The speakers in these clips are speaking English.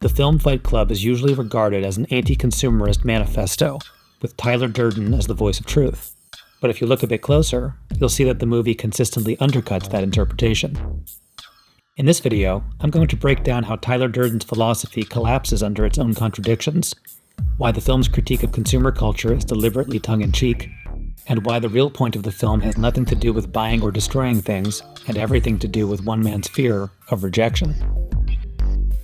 The film Fight Club is usually regarded as an anti-consumerist manifesto, with Tyler Durden as the voice of truth. But if you look a bit closer, you'll see that the movie consistently undercuts that interpretation. In this video, I'm going to break down how Tyler Durden's philosophy collapses under its own contradictions, why the film's critique of consumer culture is deliberately tongue-in-cheek, and why the real point of the film has nothing to do with buying or destroying things, and everything to do with one man's fear of rejection.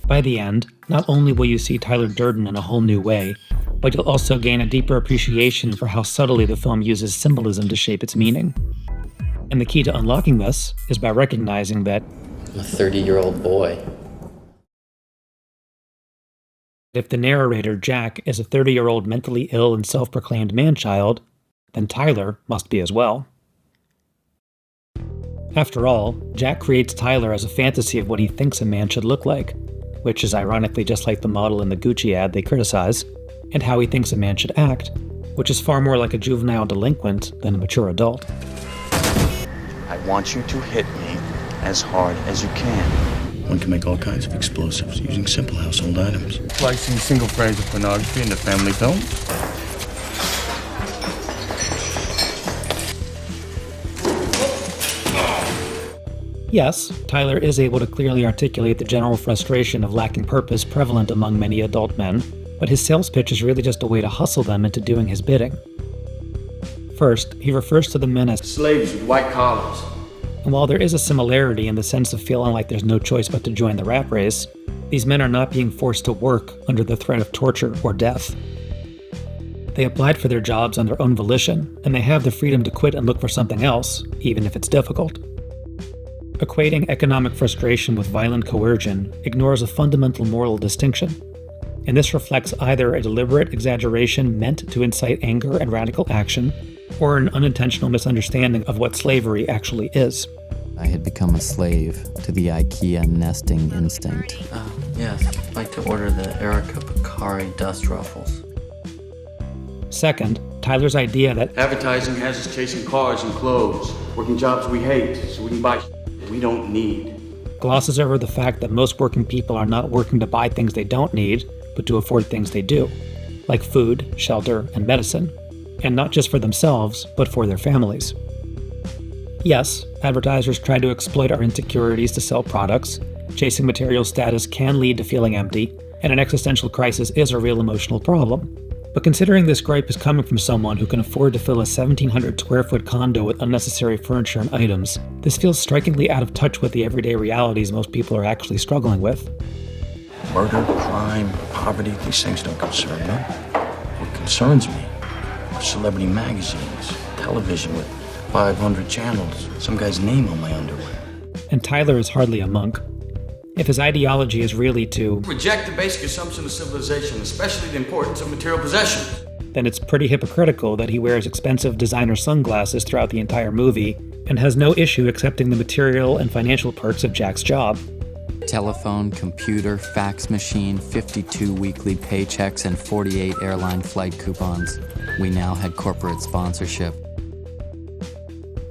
By the end, not only will you see Tyler Durden in a whole new way, but you'll also gain a deeper appreciation for how subtly the film uses symbolism to shape its meaning. And the key to unlocking this is by recognizing that I'm a 30-year-old boy. If the narrator, Jack, is a 30-year-old mentally ill and self-proclaimed man-child, then Tyler must be as well. After all, Jack creates Tyler as a fantasy of what he thinks a man should look like, which is ironically just like the model in the Gucci ad they criticize, and how he thinks a man should act, which is far more like a juvenile delinquent than a mature adult. I want you to hit me as hard as you can. One can make all kinds of explosives using simple household items. Like seeing single frames of pornography in the family film. Yes, Tyler is able to clearly articulate the general frustration of lacking purpose prevalent among many adult men, but his sales pitch is really just a way to hustle them into doing his bidding. First, he refers to the men as slaves with white collars. And while there is a similarity in the sense of feeling like there's no choice but to join the rat race, these men are not being forced to work under the threat of torture or death. They applied for their jobs on their own volition, and they have the freedom to quit and look for something else, even if it's difficult. Equating economic frustration with violent coercion ignores a fundamental moral distinction, and this reflects either a deliberate exaggeration meant to incite anger and radical action, or an unintentional misunderstanding of what slavery actually is. I had become a slave to the IKEA nesting instinct. Yes, I'd like to order the Erica Picari dust ruffles. Second, Tyler's idea that Advertising has us chasing cars and clothes, working jobs we hate, so we can buy we don't need. Glosses over the fact that most working people are not working to buy things they don't need, but to afford things they do, like food, shelter, and medicine, and not just for themselves, but for their families. Yes, advertisers try to exploit our insecurities to sell products, chasing material status can lead to feeling empty, and an existential crisis is a real emotional problem. But considering this gripe is coming from someone who can afford to fill a 1,700 square foot condo with unnecessary furniture and items, this feels strikingly out of touch with the everyday realities most people are actually struggling with. Murder, crime, poverty, these things don't concern me. What concerns me are celebrity magazines, television with 500 channels, some guy's name on my underwear. And Tyler is hardly a monk. If his ideology is really to Reject the basic assumption of civilization, especially the importance of material possessions, then it's pretty hypocritical that he wears expensive designer sunglasses throughout the entire movie and has no issue accepting the material and financial perks of Jack's job. Telephone, computer, fax machine, 52 weekly paychecks, and 48 airline flight coupons. We now had corporate sponsorship.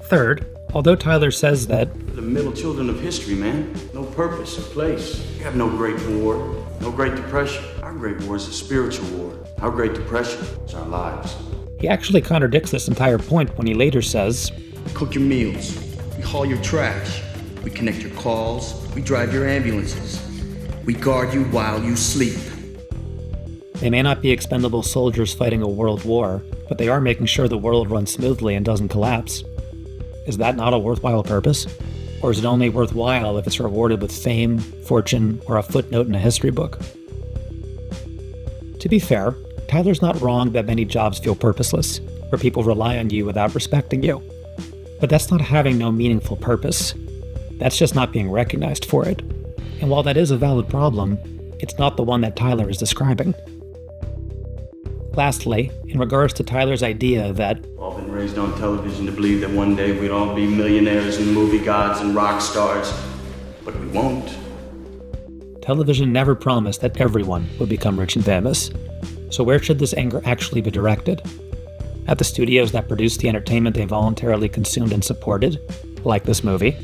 Third, although Tyler says that the middle children of history, man. No purpose or place. We have no Great War, no Great Depression. Our Great War is a spiritual war. Our Great Depression is our lives. he actually contradicts this entire point when he later says, Cook your meals, we haul your trash, we connect your calls, we drive your ambulances, we guard you while you sleep. They may not be expendable soldiers fighting a world war, but they are making sure the world runs smoothly and doesn't collapse. Is that not a worthwhile purpose? Or is it only worthwhile if it's rewarded with fame, fortune, or a footnote in a history book? To be fair, Tyler's not wrong that many jobs feel purposeless, where people rely on you without respecting you. But that's not having no meaningful purpose. That's just not being recognized for it. And while that is a valid problem, it's not the one that Tyler is describing. Lastly, in regards to Tyler's idea that We've all been raised on television to believe that one day we'd all be millionaires and movie gods and rock stars, but we won't. television never promised that everyone would become rich and famous. So where should this anger actually be directed? At the studios that produced the entertainment they voluntarily consumed and supported, like this movie?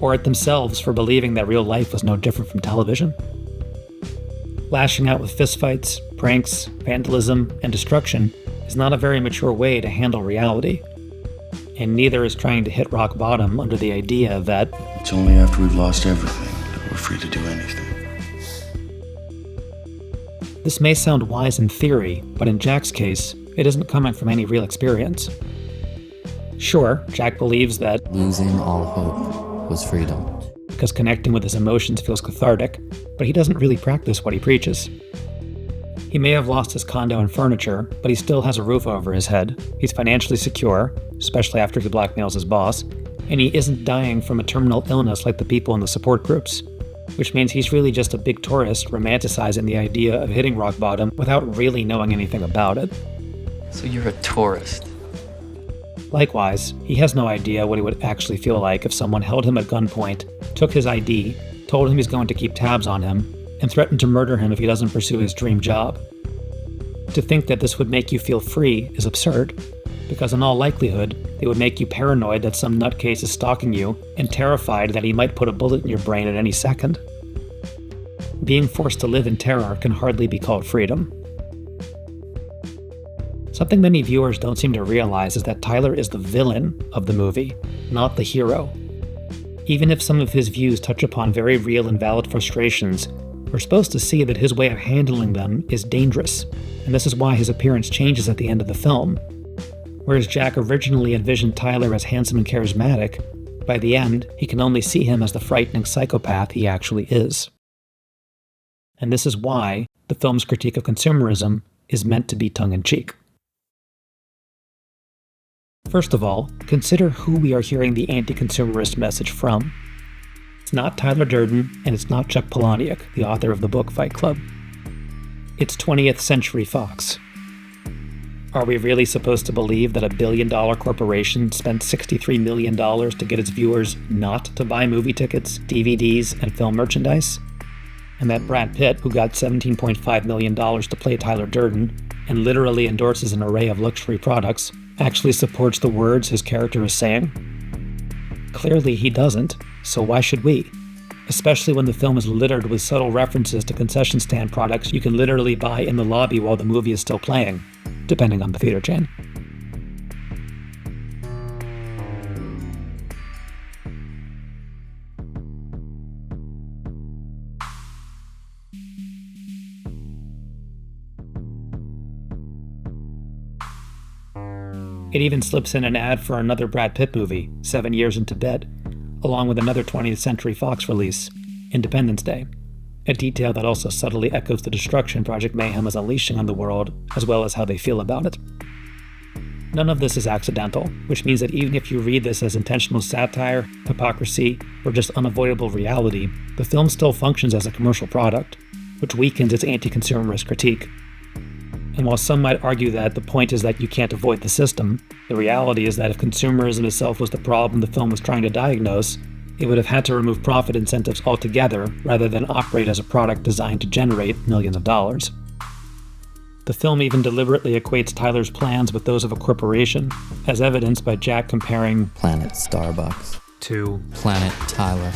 Or at themselves for believing that real life was no different from television? Lashing out with fistfights, pranks, vandalism, and destruction is not a very mature way to handle reality. And neither is trying to hit rock bottom under the idea that It's only after we've lost everything that we're free to do anything. this may sound wise in theory, but in Jack's case, it isn't coming from any real experience. Sure, Jack believes that Losing all hope was freedom. because connecting with his emotions feels cathartic, but he doesn't really practice what he preaches. He may have lost his condo and furniture, but he still has a roof over his head. He's financially secure, especially after he blackmails his boss, and he isn't dying from a terminal illness like the people in the support groups, which means he's really just a big tourist romanticizing the idea of hitting rock bottom without really knowing anything about it. So you're a tourist. Likewise, he has no idea what it would actually feel like if someone held him at gunpoint, took his ID, told him he's going to keep tabs on him, and threatened to murder him if he doesn't pursue his dream job. To think that this would make you feel free is absurd, because in all likelihood, it would make you paranoid that some nutcase is stalking you and terrified that he might put a bullet in your brain at any second. Being forced to live in terror can hardly be called freedom. Something many viewers don't seem to realize is that Tyler is the villain of the movie, not the hero. Even if some of his views touch upon very real and valid frustrations, we're supposed to see that his way of handling them is dangerous, and this is why his appearance changes at the end of the film. Whereas Jack originally envisioned Tyler as handsome and charismatic, by the end, he can only see him as the frightening psychopath he actually is. And this is why the film's critique of consumerism is meant to be tongue-in-cheek. First of all, consider who we are hearing the anti-consumerist message from. It's not Tyler Durden, and it's not Chuck Palahniuk, the author of the book Fight Club. It's 20th Century Fox. Are we really supposed to believe that a billion-dollar corporation spent $63 million to get its viewers not to buy movie tickets, DVDs, and film merchandise? And that Brad Pitt, who got $17.5 million to play Tyler Durden, and literally endorses an array of luxury products, actually supports the words his character is saying? Clearly he doesn't, so why should we? Especially when the film is littered with subtle references to concession stand products you can literally buy in the lobby while the movie is still playing, depending on the theater chain. It even slips in an ad for another Brad Pitt movie, 7 Years into Bed, along with another 20th Century Fox release, Independence Day, a detail that also subtly echoes the destruction Project Mayhem is unleashing on the world, as well as how they feel about it. None of this is accidental, which means that even if you read this as intentional satire, hypocrisy, or just unavoidable reality, the film still functions as a commercial product, which weakens its anti-consumerist critique. And while some might argue that the point is that you can't avoid the system, the reality is that if consumerism itself was the problem the film was trying to diagnose, it would have had to remove profit incentives altogether rather than operate as a product designed to generate millions of dollars. The film even deliberately equates Tyler's plans with those of a corporation, as evidenced by Jack comparing Planet Starbucks to Planet Tyler,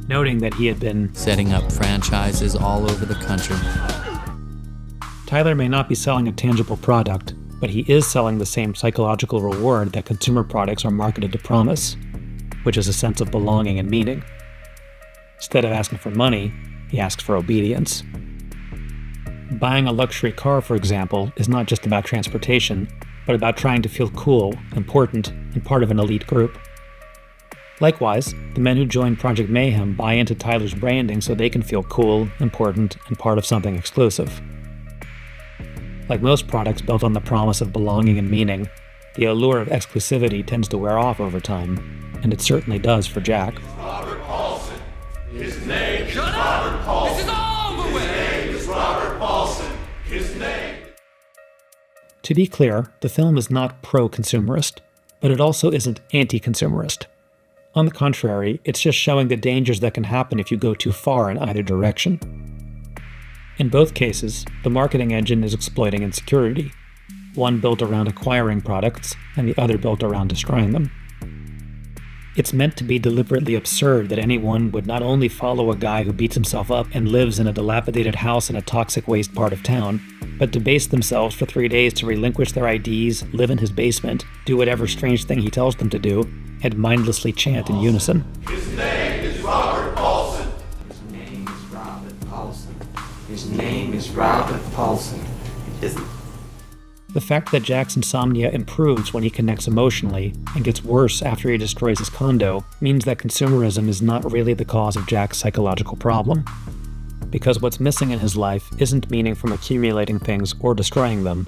noting that he had been setting up franchises all over the country. Tyler may not be selling a tangible product, but he is selling the same psychological reward that consumer products are marketed to promise, which is a sense of belonging and meaning. Instead of asking for money, he asks for obedience. Buying a luxury car, for example, is not just about transportation, but about trying to feel cool, important, and part of an elite group. Likewise, the men who join Project Mayhem buy into Tyler's branding so they can feel cool, important, and part of something exclusive. Like most products built on the promise of belonging and meaning, the allure of exclusivity tends to wear off over time, and it certainly does for Jack. Robert Paulson. His name is Robert Paulson. This is over with. His name is Robert Paulson. His name. To be clear, the film is not pro-consumerist, but it also isn't anti-consumerist. On the contrary, it's just showing the dangers that can happen if you go too far in either direction. In both cases, the marketing engine is exploiting insecurity, one built around acquiring products and the other built around destroying them. It's meant to be deliberately absurd that anyone would not only follow a guy who beats himself up and lives in a dilapidated house in a toxic waste part of town, but debase themselves for 3 days to relinquish their IDs, live in his basement, do whatever strange thing he tells them to do, and mindlessly chant in unison. His name is Robert Paulson. His name is Robert Paulson. His name is Robert Paulson. The fact that Jack's insomnia improves when he connects emotionally and gets worse after he destroys his condo means that consumerism is not really the cause of Jack's psychological problem. Because what's missing in his life isn't meaning from accumulating things or destroying them,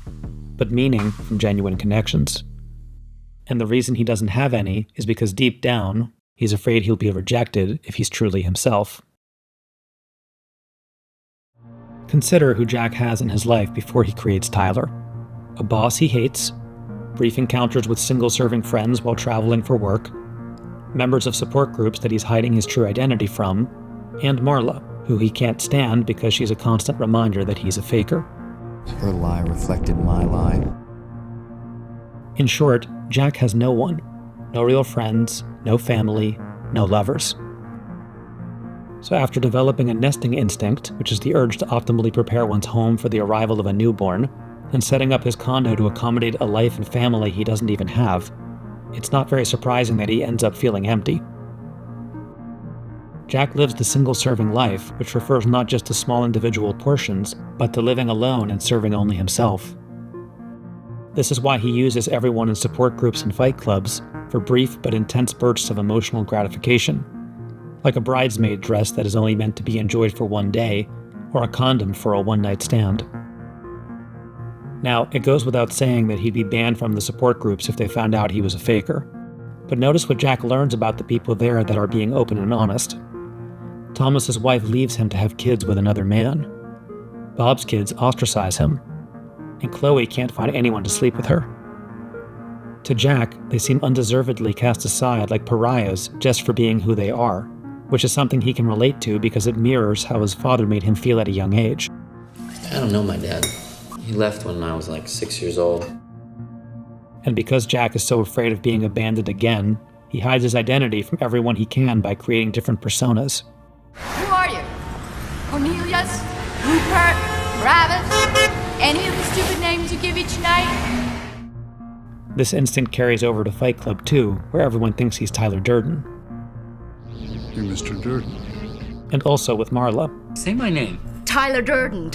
but meaning from genuine connections. And the reason he doesn't have any is because deep down, he's afraid he'll be rejected if he's truly himself. Consider who Jack has in his life before he creates Tyler. A boss he hates, brief encounters with single-serving friends while traveling for work, members of support groups that he's hiding his true identity from, and Marla, who he can't stand because she's a constant reminder that he's a faker. Her lie reflected my lie. In short, Jack has no one. No real friends, no family, no lovers. So after developing a nesting instinct, which is the urge to optimally prepare one's home for the arrival of a newborn, and setting up his condo to accommodate a life and family he doesn't even have, it's not very surprising that he ends up feeling empty. Jack lives the single-serving life, which refers not just to small individual portions, but to living alone and serving only himself. This is why he uses everyone in support groups and fight clubs for brief but intense bursts of emotional gratification, like a bridesmaid dress that is only meant to be enjoyed for one day, or a condom for a one-night stand. Now, it goes without saying that he'd be banned from the support groups if they found out he was a faker. But notice what Jack learns about the people there that are being open and honest. Thomas's wife leaves him to have kids with another man. Bob's kids ostracize him. And Chloe can't find anyone to sleep with her. To Jack, they seem undeservedly cast aside like pariahs just for being who they are, which is something he can relate to because it mirrors how his father made him feel at a young age. I don't know my dad. He left when I was like 6 years old. And because Jack is so afraid of being abandoned again, he hides his identity from everyone he can by creating different personas. Who are you? Cornelius? Rupert? Travis? Any of the stupid names you give each night? This instinct carries over to Fight Club too, where everyone thinks he's Tyler Durden. You're Mr. Durden. And also with Marla. Say my name. Tyler Durden,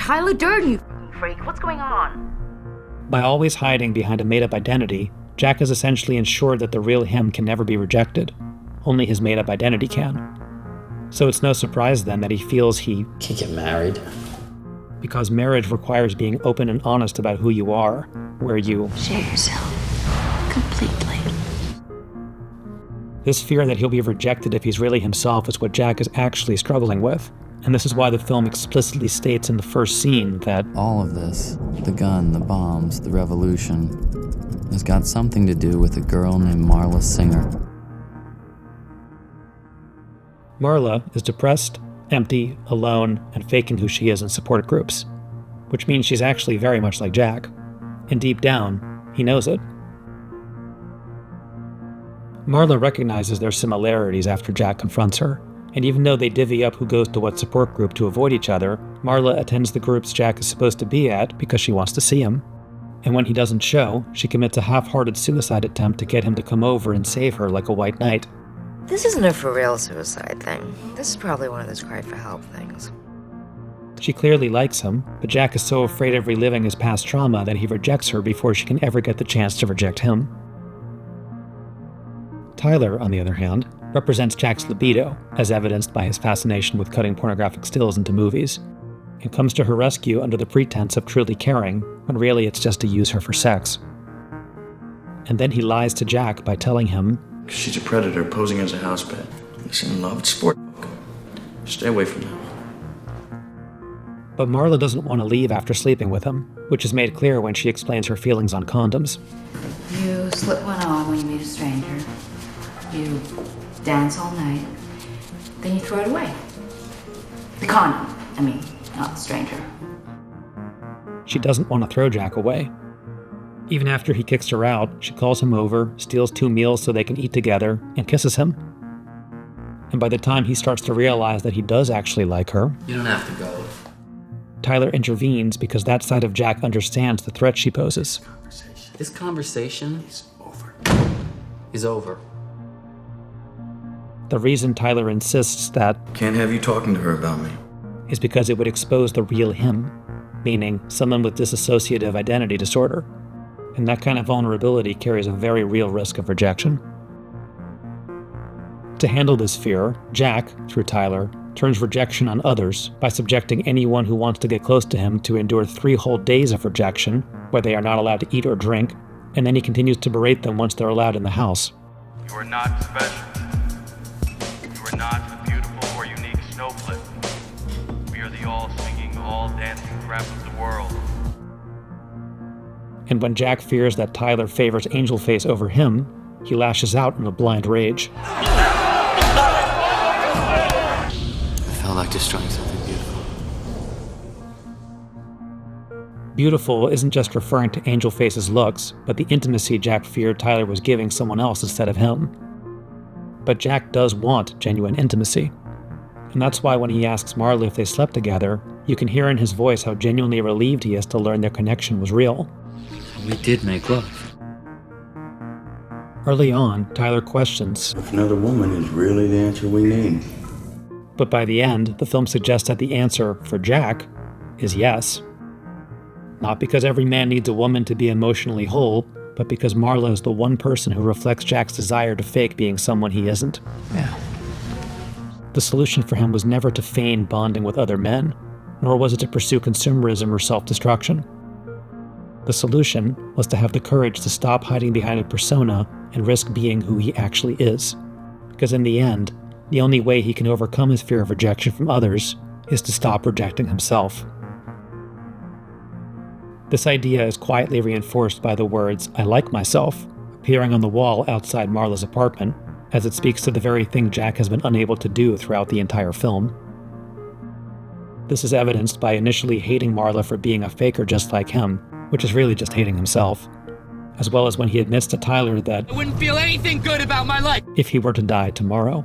you freak. What's going on? By always hiding behind a made-up identity, Jack is essentially ensured that the real him can never be rejected. Only his made-up identity can. So it's no surprise then that he feels he can't get married. Because marriage requires being open and honest about who you are, where you share yourself completely. This fear that he'll be rejected if he's really himself is what Jack is actually struggling with. And this is why the film explicitly states in the first scene that all of this, the gun, the bombs, the revolution, has got something to do with a girl named Marla Singer. Marla is depressed, empty, alone, and faking who she is in support groups, which means she's actually very much like Jack. And deep down, he knows it. Marla recognizes their similarities after Jack confronts her. And even though they divvy up who goes to what support group to avoid each other, Marla attends the groups Jack is supposed to be at because she wants to see him. And when he doesn't show, she commits a half-hearted suicide attempt to get him to come over and save her like a white knight. This isn't a for-real suicide thing. This is probably one of those cry-for-help things. She clearly likes him, but Jack is so afraid of reliving his past trauma that he rejects her before she can ever get the chance to reject him. Tyler, on the other hand, represents Jack's libido, as evidenced by his fascination with cutting pornographic stills into movies, and comes to her rescue under the pretense of truly caring, when really it's just to use her for sex. And then he lies to Jack by telling him, she's a predator posing as a housepet. He's in love, it's sport. Stay away from that. But Marla doesn't want to leave after sleeping with him, which is made clear when she explains her feelings on condoms. You slip one on when you meet a stranger. You dance all night. Then you throw it away. The condom, I mean, not the stranger. She doesn't want to throw Jack away. Even after he kicks her out, she calls him over, steals 2 meals so they can eat together, and kisses him. And by the time he starts to realize that he does actually like her, You don't have to go. Tyler intervenes because that side of Jack understands the threat she poses. This conversation is over. The reason Tyler insists that Can't have you talking to her about me. is because it would expose the real him, meaning someone with dissociative identity disorder. And that kind of vulnerability carries a very real risk of rejection. To handle this fear, Jack, through Tyler, turns rejection on others by subjecting anyone who wants to get close to him to endure 3 whole days of rejection, where they are not allowed to eat or drink, and then he continues to berate them once they're allowed in the house. You are not special. You are not a beautiful or unique snowflake. We are the all-singing, all-dancing crap of the world. And when Jack fears that Tyler favors Angel Face over him, he lashes out in a blind rage. I felt like destroying something beautiful. Beautiful isn't just referring to Angel Face's looks, but the intimacy Jack feared Tyler was giving someone else instead of him. But Jack does want genuine intimacy. And that's why when he asks Marla if they slept together, you can hear in his voice how genuinely relieved he is to learn their connection was real. We did make love. Early on, Tyler questions, If another woman is really the answer we need. but by the end, the film suggests that the answer, for Jack, is yes. Not because every man needs a woman to be emotionally whole, but because Marla is the one person who reflects Jack's desire to fake being someone he isn't. Yeah. The solution for him was never to feign bonding with other men, nor was it to pursue consumerism or self-destruction. The solution was to have the courage to stop hiding behind a persona and risk being who he actually is. Because in the end, the only way he can overcome his fear of rejection from others is to stop rejecting himself. This idea is quietly reinforced by the words, "I like myself," appearing on the wall outside Marla's apartment, as it speaks to the very thing Jack has been unable to do throughout the entire film. This is evidenced by initially hating Marla for being a faker just like him, which is really just hating himself, as well as when he admits to Tyler that I wouldn't feel anything good about my life if he were to die tomorrow.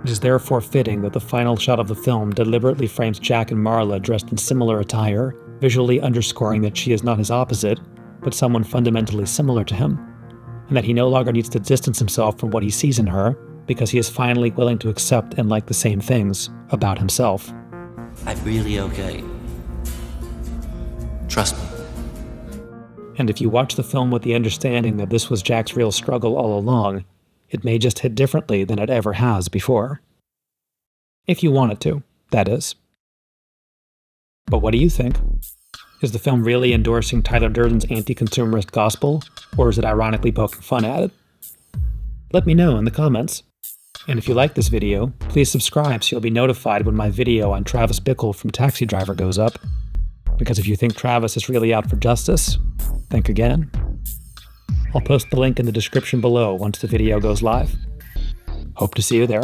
It is therefore fitting that the final shot of the film deliberately frames Jack and Marla dressed in similar attire, visually underscoring that she is not his opposite, but someone fundamentally similar to him, and that he no longer needs to distance himself from what he sees in her, because he is finally willing to accept and like the same things about himself. I'm really okay. Trust me. And if you watch the film with the understanding that this was Jack's real struggle all along, it may just hit differently than it ever has before. If you want it to, that is. But what do you think? Is the film really endorsing Tyler Durden's anti-consumerist gospel, or is it ironically poking fun at it? Let me know in the comments. And if you like this video, please subscribe so you'll be notified when my video on Travis Bickle from Taxi Driver goes up. Because if you think Travis is really out for justice, think again. I'll post the link in the description below once the video goes live. Hope to see you there.